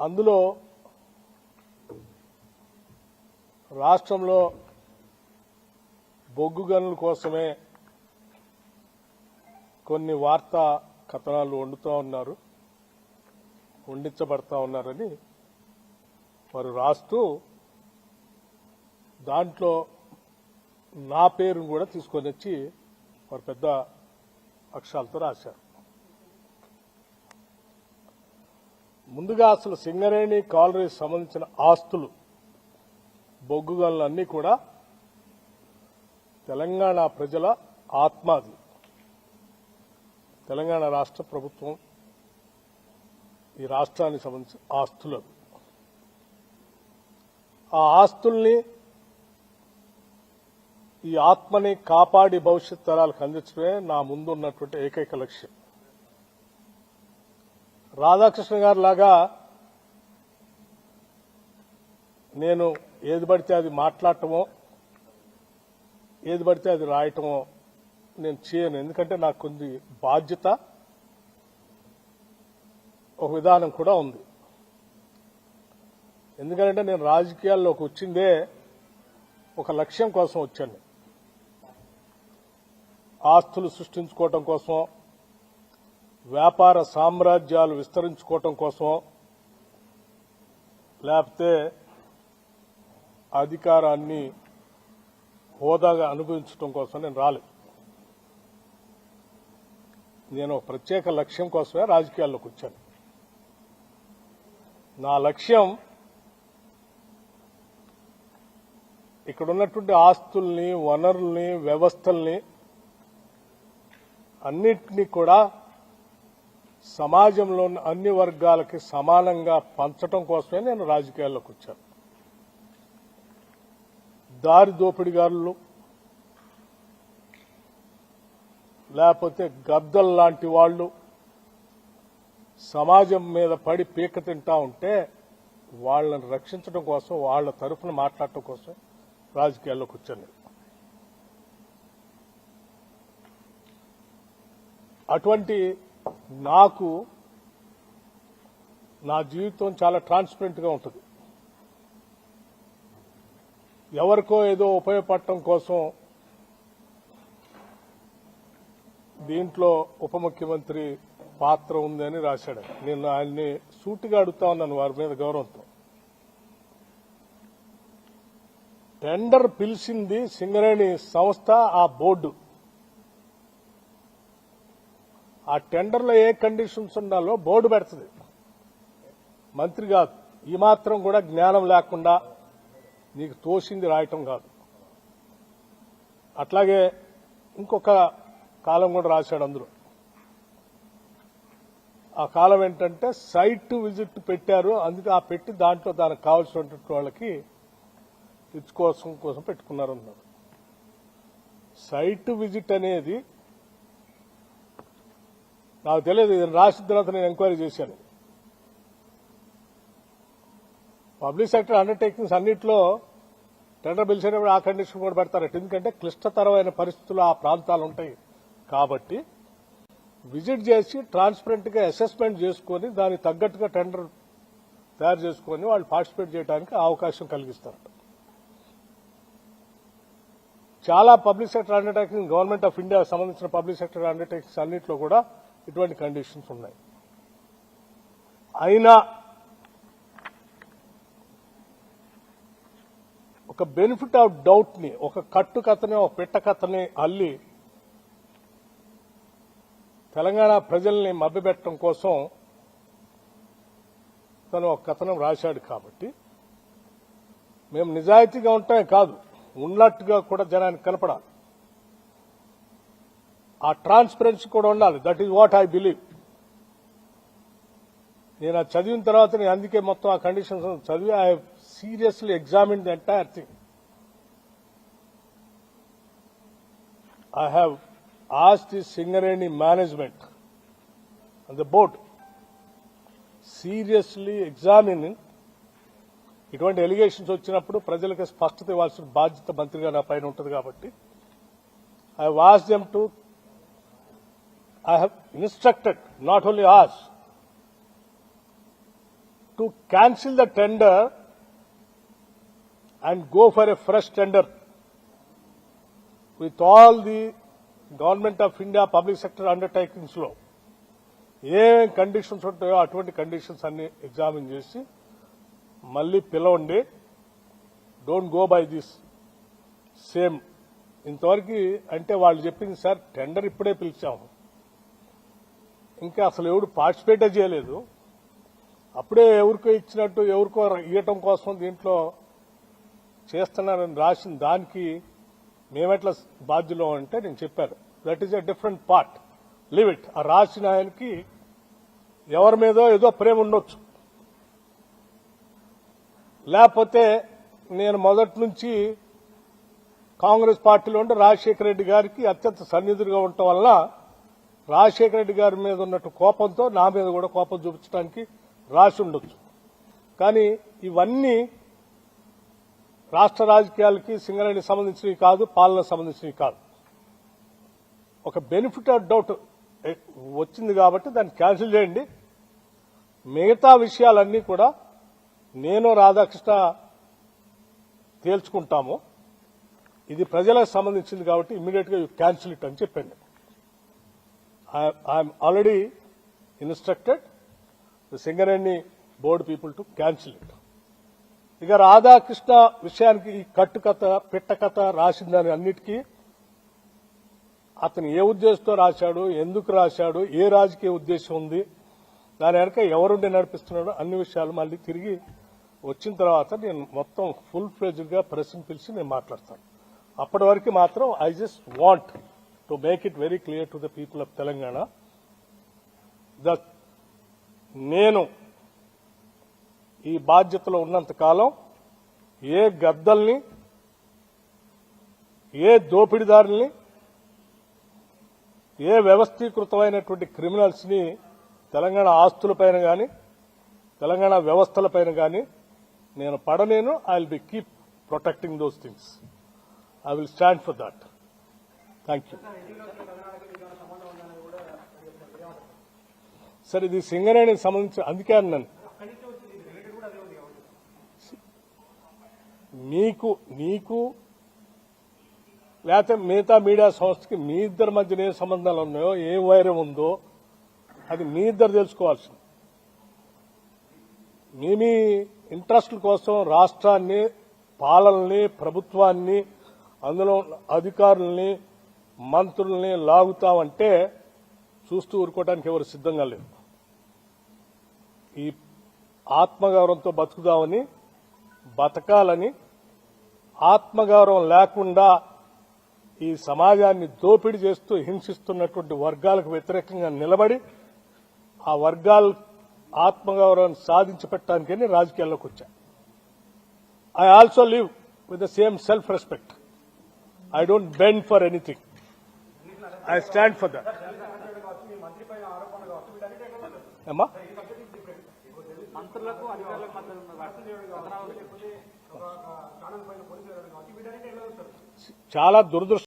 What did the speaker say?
అందులో రాష్ట్రంలో బొగ్గు గనుల కోసమే కొన్ని వార్తా కథనాలు వండించబడతా ఉన్నారని వారు రాస్తూ దాంట్లో నా పేరును కూడా తీసుకొని వచ్చి వారు పెద్ద అక్షరాలతో రాశారు. ముందుగా అసలు సింగరేణి కాలరీకి సంబంధించిన ఆస్తులు బొగ్గు గనులు అన్నీ కూడా తెలంగాణ ప్రజల ఆత్మాది. తెలంగాణ రాష్ట్ర ప్రభుత్వం ఈ రాష్ట్రానికి సంబంధించిన ఆస్తులు. ఆ ఆస్తుల్ని ఈ ఆత్మని కాపాడి భవిష్యత్ తరాలకు అందించడమే నా ముందున్నటువంటి ఏకైక లక్ష్యం. రాధాకృష్ణ గారి లాగా నేను ఏది పడితే అది మాట్లాడటమో ఏది పడితే అది రాయటమో నేను చేయను. ఎందుకంటే నాకు కొన్ని బాధ్యత, ఒక విధానం కూడా ఉంది. ఎందుకంటే నేను రాజకీయాల్లోకి వచ్చిందే ఒక లక్ష్యం కోసం వచ్చాను. ఆస్తులు సృష్టించుకోవటం కోసం, వ్యాపార సామ్రాజ్యాలు విస్తరించుకోవటం కోసం, లేకపోతే అధికారాన్ని హోదాగా అనుభవించడం కోసం నేను రాలేదు. నేను ఒక ప్రత్యేక లక్ష్యం కోసమే రాజకీయాల్లోకి వచ్చాను. నా లక్ష్యం ఇక్కడ ఉన్నటువంటి ఆస్తుల్ని, వనరుల్ని, వ్యవస్థల్ని అన్నింటినీ కూడా సమాజంలో అన్ని వర్గాలకి సమానంగా పంచడం కోసమే నేను రాజకీయాల్లోకి వచ్చాను. దారి దోపిడిగారులు లేకపోతే గద్దల్ లాంటి వాళ్ళు సమాజం మీద పడి పీక తింటా ఉంటే వాళ్ళని రక్షించడం కోసం, వాళ్ళ తరఫున మాట్లాడటం కోసం రాజకీయాల్లోకి వచ్చాను. అటువంటి నాకు నా జీవితం చాలా ట్రాన్స్పరెంట్ గా ఉంటుంది. ఎవరికో ఏదో ఉపయోగపడటం కోసం దీంట్లో ఉప ముఖ్యమంత్రి పాత్ర ఉందని రాశాడు. నేను ఆయన్ని సూటిగా అడుగుతా ఉన్నాను వారి మీద గౌరవంతో. టెండర్ పిలిచింది సింగరేణి సంస్థ, ఆ బోర్డు. ఆ టెండర్లో ఏ కండిషన్స్ ఉండాలో బోర్డు పెడుతుంది, మంత్రి కాదు. ఈ మాత్రం కూడా జ్ఞానం లేకుండా నీకు తోసింది రాయటం కాదు. అట్లాగే ఇంకొక కాలం కూడా రాశాడు అందులో. ఆ కాలం ఏంటంటే సైట్ విజిట్ పెట్టారు, అందుకే ఆ పెట్టి దాంట్లో దానికి కావాల్సినటువంటి వాళ్ళకి కోసం పెట్టుకున్నారు అన్నారు. సైట్ విజిట్ అనేది నాకు తెలియదు. ఇది రాసిన తర్వాత నేను ఎంక్వైరీ చేశాను. పబ్లిక్ సెక్టర్ అండర్టేకింగ్స్ అన్నింటిలో టెండర్ పిలిచేటప్పుడు ఆ కండిషన్ కూడా పెడతారట. ఎందుకంటే క్లిష్టతరమైన పరిస్థితులు ఆ ప్రాంతాలు ఉంటాయి కాబట్టి విజిట్ చేసి ట్రాన్స్పరెంట్ గా అసెస్మెంట్ చేసుకుని దానికి తగ్గట్టుగా టెండర్ తయారు చేసుకుని వాళ్ళు పార్టిసిపేట్ చేయడానికి అవకాశం కలిగిస్తారట. చాలా public sector undertaking, government of India సంబంధించిన పబ్లిక్ సెక్టర్ అండర్టేకింగ్స్ అన్నింటిలో కూడా ఇటువంటి కండిషన్స్ ఉన్నాయి. అయినా ఒక బెనిఫిట్ ఆఫ్ డౌట్ ని, ఒక కట్టు కథని, ఒక పెట్ట కథని అల్లి తెలంగాణ ప్రజల్ని మభ్యపెట్టడం కోసం తను ఒక కథనం రాశాడు. కాబట్టి మేము నిజాయితీగా ఉంటామే కాదు, ఉన్నట్టుగా కూడా జనానికి కనపడాలి. ఆ ట్రాన్స్పరెన్సీ కూడా ఉండాలి. That is what I believe. నేను అది చదివిన తర్వాత నేను అందుకే మొత్తం ఆ కండిషన్స్ చదివి I have seriously examined the entire thing. I have asked the Singareni management and the board seriously examine. ఇటువంటి ఎలిగేషన్స్ వచ్చినప్పుడు ప్రజలకు స్పష్టత ఇవ్వాల్సిన బాధ్యత మంత్రిగా నా పైన ఉంటుంది. కాబట్టి I have asked them to, I have instructed, not only us, to cancel the tender and go for a fresh tender with all the Government of India public sector undertakings లో ఏ కండిషన్స్ ఉంటాయో అటువంటి conditions అన్ని examine చేసి మళ్ళీ పిలవండి. Don't go by this same. ఇంతవరకు అంటే వాళ్ళు చెప్పింది సార్ టెండర్ ఇప్పుడే పిలిచాము, ఇంకా అసలు ఎవరు పార్టిసిపేటే చేయలేదు, అప్పుడే ఎవరికో ఇచ్చినట్టు ఎవరికో ఇవ్వటం కోసం దీంట్లో చేస్తున్నారని రాసిన దానికి మేమెట్లా బాధ్యులు అంటే నేను చెప్పాను that is a different part, live it. ఆ రాసిన ఆయనకి ఎవరి మీదో ఏదో ప్రేమ ఉండొచ్చు, లేకపోతే నేను మొదటి నుంచి కాంగ్రెస్ పార్టీలో ఉంటే రాజశేఖర రెడ్డి గారికి అత్యంత సన్నిధులుగా ఉండటం వల్ల రాజశేఖర రెడ్డి గారి మీద ఉన్నట్టు కోపంతో నా మీద కూడా కోపం చూపించడానికి రాసి ఉండొచ్చు. కానీ ఇవన్నీ రాష్ట్ర రాజకీయాలకి సింగరేణికి సంబంధించినవి కాదు, పాలనకు సంబంధించినవి కాదు. ఒక బెనిఫిట్ ఆఫ్ డౌట్ వచ్చింది కాబట్టి దాన్ని క్యాన్సిల్ చేయండి. మిగతా విషయాలన్నీ కూడా నేను రాధాకృష్ణ తేల్చుకుంటాము. ఇది ప్రజలకు సంబంధించింది కాబట్టి ఇమ్మీడియట్ గా యూ క్యాన్సిల్ ఇట్ అని చెప్పండి. I'm already instructed the Singareni board people to cancel it. ఇక రాధాకృష్ణ విషయానికి ఈ కట్టుకథ పిట్టకథ రాసిందని అన్నిటికీ అతను ఏ ఉద్దేశంతో రాశాడు, ఎందుకు రాశాడు, ఏ రాజకీయ ఉద్దేశం ఉంది, దాని వెనక ఎవరుండి నడిపిస్తున్నాడో అన్ని విషయాలు మళ్ళీ తిరిగి వచ్చిన తర్వాత నేను మొత్తం ఫుల్ ఫ్లెడ్జ్డ్ గా ప్రెస్ని పిలిచి నేను మాట్లాడతాను. అప్పటి వరకు మాత్రం I just want to make it very clear to the people of Telangana that నేను ఈ బాధ్యతలో ఉన్నంత కాలం ఏ గద్దల్ని, ఏ దోపిడీదారుల్ని, ఏ వ్యవస్థీకృతమైనటువంటి క్రిమినల్స్ ని తెలంగాణ ఆస్తులపైన కానీ తెలంగాణ వ్యవస్థలపైన కానీ నేను పడలేను. I will be keep protecting those things. I will stand for that. Thank you sir. ఇది సింగరేణికి సంబంధించి అందుకే అన్నాను నీకు లేకపోతే మిగతా మీడియా సంస్థకి మీ ఇద్దరి మధ్యన ఏ సంబంధాలు ఉన్నాయో, ఏ వైరం ఉందో అది మీ ఇద్దరు తెలుసుకోవాల్సింది. మీ ఇంట్రెస్ట్ల కోసం రాష్ట్రాన్ని, పాలనని, ప్రభుత్వాన్ని, అందులో అధికారుల్ని, మంత్రుల్ని లాగుతామంటే చూస్తూ ఊరుకోవడానికి ఎవరు సిద్ధంగా లేరు. ఈ ఆత్మగౌరవంతో బతుకుదామని, బతకాలని, ఆత్మగౌరవం లేకుండా ఈ సమాజాన్ని దోపిడీ చేస్తూ హింసిస్తున్నటువంటి వర్గాలకు వ్యతిరేకంగా నిలబడి ఆ వర్గాల ఆత్మగౌరవాన్ని సాధించి పెట్టడానికని రాజకీయాల్లోకి వచ్చా. I also live with the same self respect. I don't bend for anything. I stand for that. ఏమ్మా చాలా దురదృష్టం.